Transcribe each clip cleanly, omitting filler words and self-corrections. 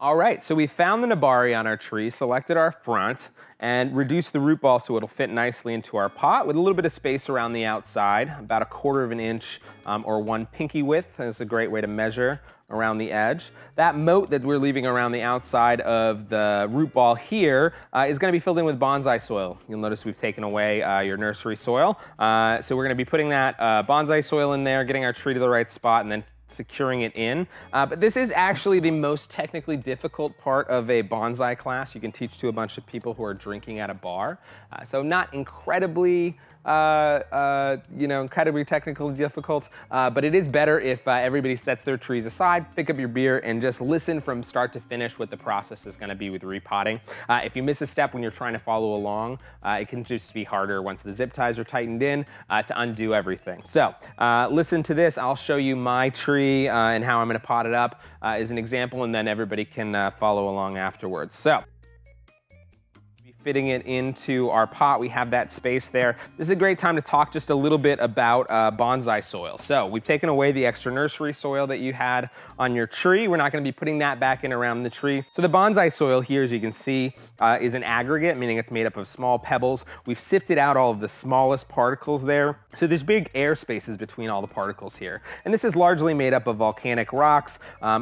All right, so we found the nabari on our tree, selected our front, and reduced the root ball so it'll fit nicely into our pot with a little bit of space around the outside, about 1/4 of an inch or 1 pinky width is a great way to measure around the edge. That moat that we're leaving around the outside of the root ball here is gonna be filled in with bonsai soil. You'll notice we've taken away your nursery soil. So we're gonna be putting that bonsai soil in there, getting our tree to the right spot, and then securing it in. But this is actually the most technically difficult part of a bonsai class you can teach to a bunch of people who are drinking at a bar. So not incredibly, incredibly technically difficult, but it is better if everybody sets their trees aside, pick up your beer, and just listen from start to finish what the process is gonna be with repotting. If you miss a step when you're trying to follow along, it can just be harder once the zip ties are tightened in to undo everything. So listen to this, I'll show you my tree and how I'm gonna pot it up as an example, and then everybody can follow along afterwards. So, fitting it into our pot, we have that space there. This is a great time to talk just a little bit about bonsai soil. So we've taken away the extra nursery soil that you had on your tree. We're not gonna be putting that back in around the tree. So the bonsai soil here, as you can see, is an aggregate, meaning it's made up of small pebbles. We've sifted out all of the smallest particles there. So there's big air spaces between all the particles here. And this is largely made up of volcanic rocks.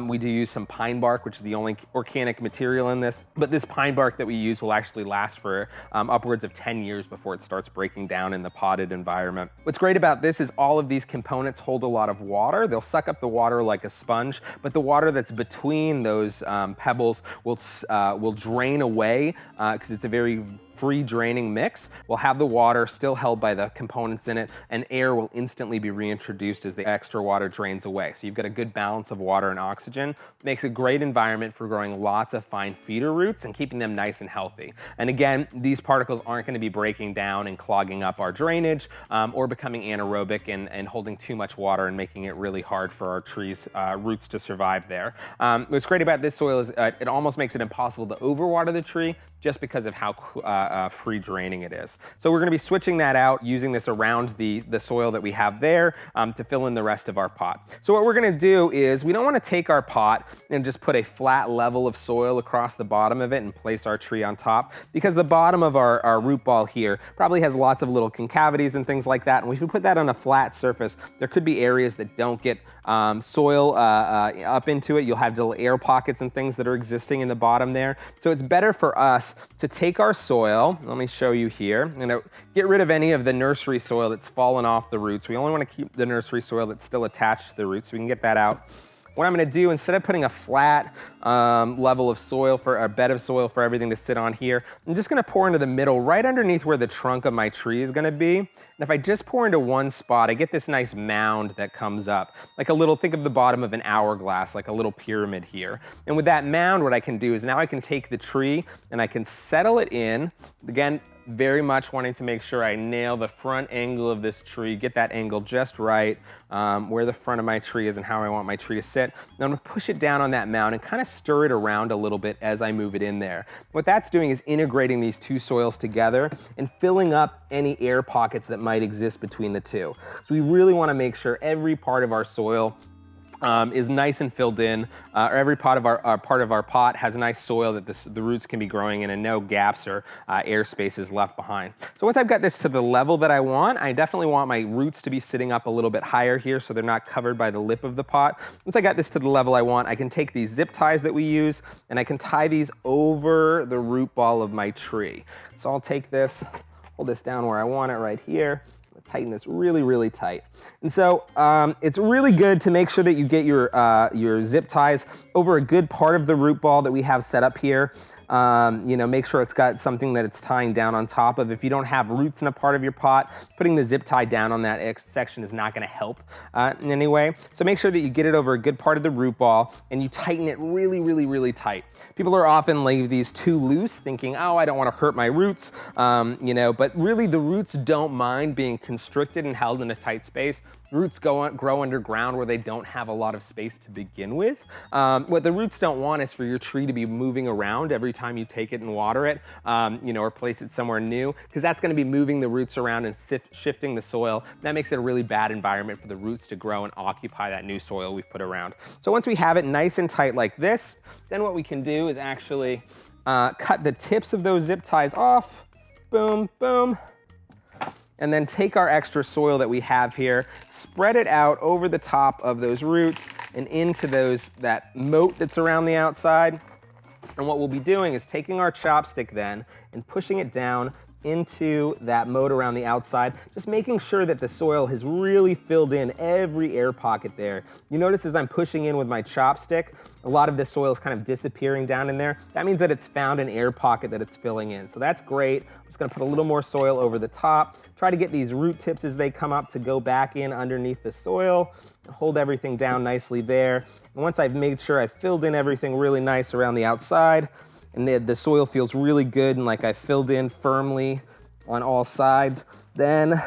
We do use some pine bark, which is the only organic material in this. But this pine bark that we use will actually last for upwards of 10 years before it starts breaking down in the potted environment. What's great about this is all of these components hold a lot of water. They'll suck up the water like a sponge, but the water that's between those pebbles will drain away because it's a very free draining mix. We'll have the water still held by the components in it, and air will instantly be reintroduced as the extra water drains away. So you've got a good balance of water and oxygen. Makes a great environment for growing lots of fine feeder roots and keeping them nice and healthy. And again, these particles aren't going to be breaking down and clogging up our drainage or becoming anaerobic and holding too much water and making it really hard for our trees' roots to survive there. What's great about this soil is it almost makes it impossible to overwater the tree just because of how free draining it is. So we're gonna be switching that out, using this around the soil that we have there to fill in the rest of our pot. So what we're gonna do is, we don't wanna take our pot and just put a flat level of soil across the bottom of it and place our tree on top, because the bottom of our root ball here probably has lots of little concavities and things like that. And if we put that on a flat surface, there could be areas that don't get soil up into it. You'll have little air pockets and things that are existing in the bottom there. So it's better for us to take our soil, let me show you here, I'm gonna get rid of any of the nursery soil that's fallen off the roots. We only wanna keep the nursery soil that's still attached to the roots, so we can get that out. What I'm gonna do, instead of putting a flat level of soil, for a bed of soil for everything to sit on here, I'm just gonna pour into the middle, right underneath where the trunk of my tree is gonna be. And if I just pour into one spot, I get this nice mound that comes up. Like a little, think of the bottom of an hourglass, like a little pyramid here. And with that mound, what I can do is now I can take the tree and I can settle it in. Again, very much wanting to make sure I nail the front angle of this tree, get that angle just right, where the front of my tree is and how I want my tree to sit. Now I'm gonna push it down on that mound and kind of stir it around a little bit as I move it in there. What that's doing is integrating these two soils together and filling up any air pockets that might exist between the two. So we really wanna make sure every part of our soil is nice and filled in, or every part of our pot has nice soil that the roots can be growing in, and no gaps or air spaces left behind. So once I've got this to the level that I want, I definitely want my roots to be sitting up a little bit higher here so they're not covered by the lip of the pot. Once I got this to the level I want, I can take these zip ties that we use and I can tie these over the root ball of my tree. So I'll take this, hold this down where I want it right here. Tighten this really, really tight. And so it's really good to make sure that you get your zip ties over a good part of the root ball that we have set up here. Make sure it's got something that it's tying down on top of. If you don't have roots in a part of your pot, putting the zip tie down on that section is not gonna help in any way. So make sure that you get it over a good part of the root ball and you tighten it really, really, really tight. People are often leave these too loose, thinking, oh, I don't wanna hurt my roots, but really the roots don't mind being constricted and held in a tight space. Roots grow underground where they don't have a lot of space to begin with. What the roots don't want is for your tree to be moving around every time you take it and water it, or place it somewhere new, because that's gonna be moving the roots around and shifting the soil. That makes it a really bad environment for the roots to grow and occupy that new soil we've put around. So once we have it nice and tight like this, Then what we can do is actually cut the tips of those zip ties off. Boom, boom. And then take our extra soil that we have here, spread it out over the top of those roots and into that moat that's around the outside. And what we'll be doing is taking our chopstick then and pushing it down into that moat around the outside, just making sure that the soil has really filled in every air pocket there. You notice as I'm pushing in with my chopstick, a lot of the soil is kind of disappearing down in there. That means that it's found an air pocket that it's filling in. So that's great. I'm just gonna put a little more soil over the top, try to get these root tips as they come up to go back in underneath the soil, and hold everything down nicely there. And once I've made sure I've filled in everything really nice around the outside, and the soil feels really good and like I filled in firmly on all sides, then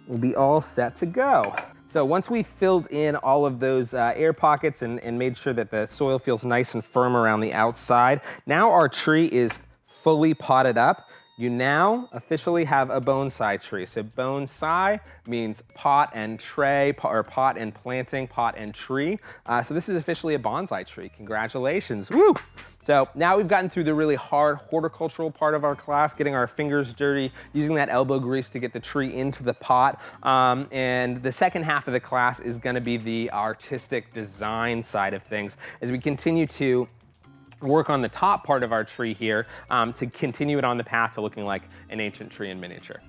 we'll be all set to go. So once we've filled in all of those air pockets and made sure that the soil feels nice and firm around the outside, now our tree is fully potted up. You now officially have a bonsai tree. So bonsai means pot and tray, or pot and planting, pot and tree. So this is officially a bonsai tree. Congratulations, woo! So now we've gotten through the really hard horticultural part of our class, getting our fingers dirty, using that elbow grease to get the tree into the pot. And the second half of the class is gonna be the artistic design side of things as we continue to work on the top part of our tree here to continue it on the path to looking like an ancient tree in miniature.